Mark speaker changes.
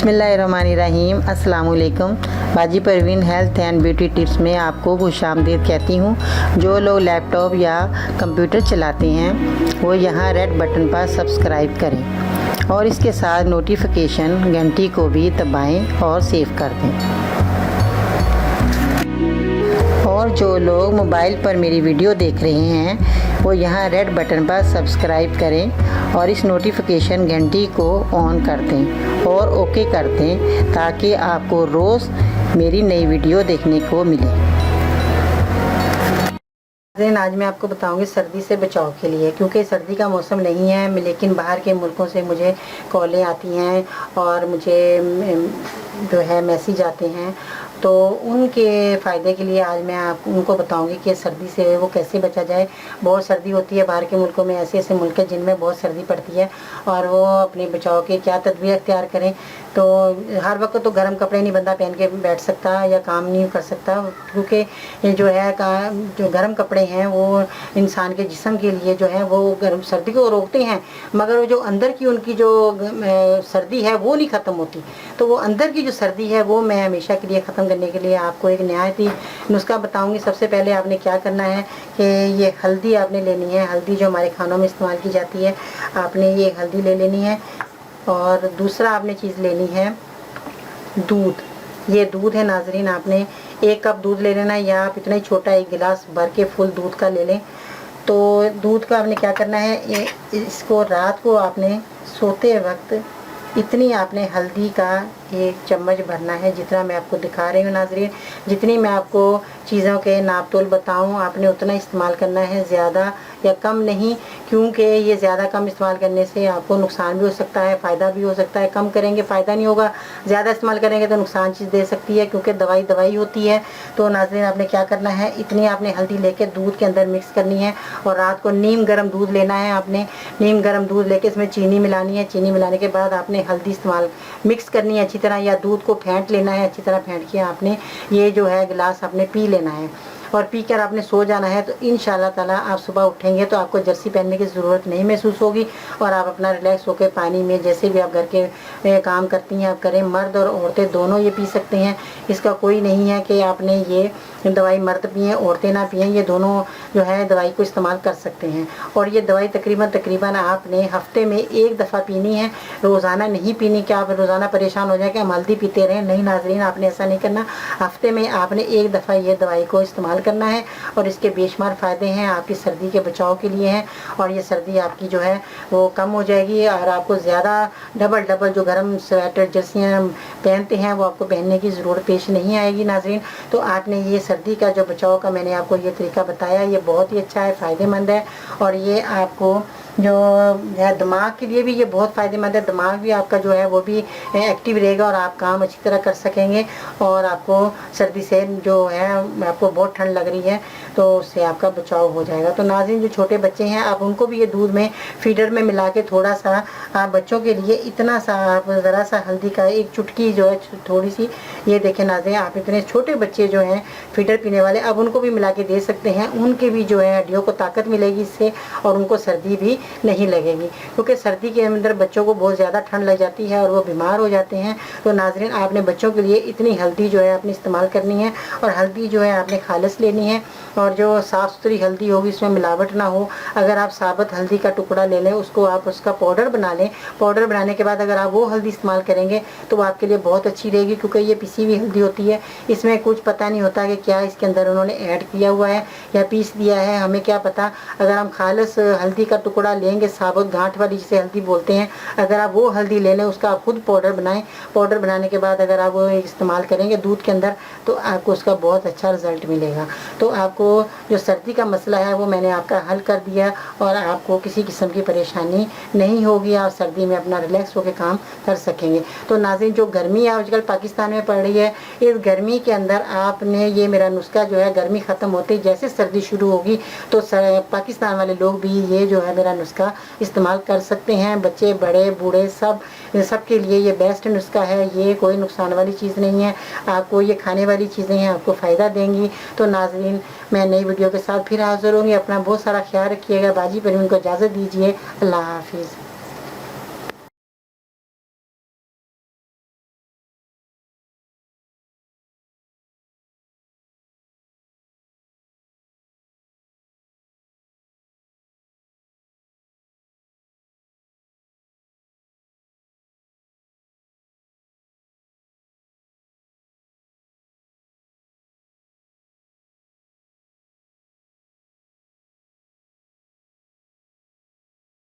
Speaker 1: बिस्मिल्लाहिर्रहमानिर्रहीम। अस्सलाम वालेकुम। बाजी Parveen health and beauty tips में आपको खुशामदीद कहती हूँ। जो लोग लैपटॉप या कंप्यूटर चलाते हैं वो यहाँ रेड बटन पर सब्सक्राइब करें और इसके साथ नोटिफिकेशन घंटी को भी दबाएं और सेव कर दें। और जो लोग मोबाइल पर मेरी वीडियो देख रहे हैं वो यहाँ रेड बटन पर सब्सक्राइब करें और इस नोटिफिकेशन घंटी को ऑन कर दें और ओके कर दें ताकि आपको रोज़ मेरी नई वीडियो देखने को मिले। आज मैं आपको बताऊंगी सर्दी से बचाव के लिए, क्योंकि सर्दी का मौसम नहीं है लेकिन बाहर के मुल्कों से मुझे कॉलें आती हैं और मुझे जो है मैसेज आते हैं, तो उनके फ़ायदे के लिए आज मैं उनको बताऊंगी कि सर्दी से वो कैसे बचा जाए। बहुत सर्दी होती है बाहर के मुल्कों में, ऐसे ऐसे मुल्क हैं जिनमें बहुत सर्दी पड़ती है और वो अपने बचाव के क्या तदबीर अख्तियार करें। तो हर वक्त तो गर्म कपड़े नहीं बंदा पहन के बैठ सकता या काम नहीं कर सकता, क्योंकि ये जो है जो गर्म कपड़े हैं वो इंसान के जिस्म के लिए जो है वो गर्म सर्दी को रोकते हैं, मगर वो जो अंदर की उनकी जो सर्दी है वो नहीं ख़त्म होती। तो वो अंदर की जो सर्दी है वो मैं हमेशा के लिए ख़त्म करने के लिए आपको एक नहायत ही नुस्खा बताऊंगी। सबसे पहले आपने क्या करना है कि ये हल्दी आपने लेनी है। हल्दी जो हमारे खानों में इस्तेमाल की जाती है, आपने ये हल्दी ले लेनी है। और दूसरा आपने चीज़ लेनी है दूध। ये दूध है नाजरीन, आपने 1 कप दूध ले लेना है या आप इतना ही छोटा 1 गिलास भर के फुल दूध का ले लें। तो दूध का आपने क्या करना है, इसको रात को आपने सोते वक्त इतनी आपने हल्दी का 1 चम्मच भरना है, जितना मैं आपको दिखा रही हूँ नाजरीन। जितनी मैं आपको चीज़ों के नाप तोल बताऊँ आपने उतना इस्तेमाल करना है, ज़्यादा या कम नहीं, क्योंकि ये ज़्यादा कम इस्तेमाल करने से आपको नुकसान भी हो सकता है, फ़ायदा भी हो सकता है। कम करेंगे फ़ायदा नहीं होगा, ज़्यादा इस्तेमाल करेंगे तो नुकसान चीज़ दे सकती है, क्योंकि दवाई होती है। तो नाज़रीन आपने क्या करना है, इतनी आपने हल्दी लेके दूध के अंदर मिक्स करनी है और रात को नीम गर्म दूध लेना है। आपने नीम गर्म दूध लेके इसमें चीनी मिलानी है। चीनी मिलाने के बाद आपने हल्दी इस्तेमाल मिक्स करनी है अच्छी तरह, या दूध को फेंट लेना है अच्छी तरह फेंट के आपने ये जो है गिलास आपने पी लेना है और पी कर आपने सो जाना है। तो इंशाल्लाह ताला आप सुबह उठेंगे तो आपको जर्सी पहनने की ज़रूरत नहीं महसूस होगी और आप अपना रिलैक्स होकर पानी में जैसे भी आप घर के काम करती हैं आप करें। मर्द और औरतें दोनों ये पी सकते हैं, इसका कोई नहीं है कि आपने ये दवाई मर्द पिए औरतें ना पिए, ये दोनों जो है दवाई को इस्तेमाल कर सकते हैं। और ये दवाई तकरीबन आपने हफ्ते में 1 दफ़ा पीनी है, रोज़ाना नहीं पीनी। कि आप रोज़ाना परेशान हो जाए कि हम हल्दी पीते रहें, नहीं नाजरीन आपने ऐसा नहीं करना। हफ्ते में आपने 1 दफ़ा ये दवाई को इस्तेमाल करना है और इसके बेशुमार फ़ायदे हैं, आपकी सर्दी के बचाव के लिए हैं। और ये सर्दी आपकी जो है वो कम हो जाएगी और आपको ज़्यादा डबल जो गर्म स्वेटर जर्सियाँ पहनते हैं वो आपको पहनने की ज़रूरत पेश नहीं आएगी नाजरीन। तो आपने ये सर्दी का जो बचाव का मैंने आपको ये तरीका बताया, ये बहुत ही अच्छा है, फ़ायदेमंद है और ये आपको जो है दिमाग के लिए भी ये बहुत फ़ायदेमंद है। दिमाग भी आपका जो है वो भी एक्टिव रहेगा और आप काम अच्छी तरह कर सकेंगे। और आपको सर्दी से जो है आपको बहुत ठंड लग रही है तो उससे आपका बचाव हो जाएगा। तो नाज़रीन जो छोटे बच्चे हैं आप उनको भी ये दूध में फीडर में मिला के थोड़ा सा आप बच्चों के लिए इतना सा आप ज़रा सा हल्दी का 1 चुटकी जो है थोड़ी सी, ये देखें नाज़रीन आप इतने छोटे बच्चे जो हैं फीडर पीने वाले अब उनको भी मिला के दे सकते हैं। उनके भी जो है हड्डियों को ताकत मिलेगी इससे और उनको सर्दी भी नहीं लगेगी, क्योंकि सर्दी के अंदर बच्चों को बहुत ज़्यादा ठंड लग जाती है और वो बीमार हो जाते हैं। तो नाज़रीन आपने बच्चों के लिए इतनी हल्दी जो है आपने इस्तेमाल करनी है और हल्दी जो है आपने खालिस लेनी है और जो साफ़ सुथरी हल्दी होगी इसमें मिलावट ना हो। अगर आप साबुत हल्दी का टुकड़ा ले लें उसको आप उसका पाउडर बना लें, पाउडर बनाने के बाद अगर आप वो हल्दी इस्तेमाल करेंगे तो वो आपके लिए बहुत अच्छी रहेगी, क्योंकि ये पिसी हुई हल्दी होती है, इसमें कुछ पता नहीं होता कि क्या इसके अंदर उन्होंने ऐड किया हुआ है या पीस दिया है, हमें क्या पता। अगर हम खालिस हल्दी का टुकड़ा लेंगे, साबुत गांठ वाली जिसे हल्दी बोलते हैं, अगर आप वो हल्दी ले लें उसका आप खुद पाउडर बनाएं, पाउडर बनाने के बाद अगर आप वो इस्तेमाल करेंगे दूध के अंदर तो आपको उसका बहुत अच्छा रिज़ल्ट मिलेगा। तो आपको जो सर्दी का मसला है वो मैंने आपका हल कर दिया और आपको किसी किस्म की परेशानी नहीं होगी, आप सर्दी में अपना रिलैक्स होकर काम कर सकेंगे। तो नाज़रीन जो गर्मी आजकल पाकिस्तान में पड़ रही है, इस गर्मी के अंदर आपने ये मेरा नुस्खा जो है गर्मी ख़त्म होते जैसे सर्दी शुरू होगी तो पाकिस्तान वाले लोग भी ये जो है मेरा नुस्खा इस्तेमाल कर सकते हैं। बच्चे बड़े बूढ़े सब के लिए ये बेस्ट नुस्खा है, ये कोई नुकसान वाली चीज़ नहीं है, आपको ये खाने वाली चीज़ें हैं, आपको फ़ायदा देंगी। तो नाज़रीन मैं नई वीडियो के साथ फिर हाज़िर होंगी। अपना बहुत सारा ख्याल रखिएगा। बाजी परवीन को इजाज़त दीजिए। अल्लाह हाफिज़।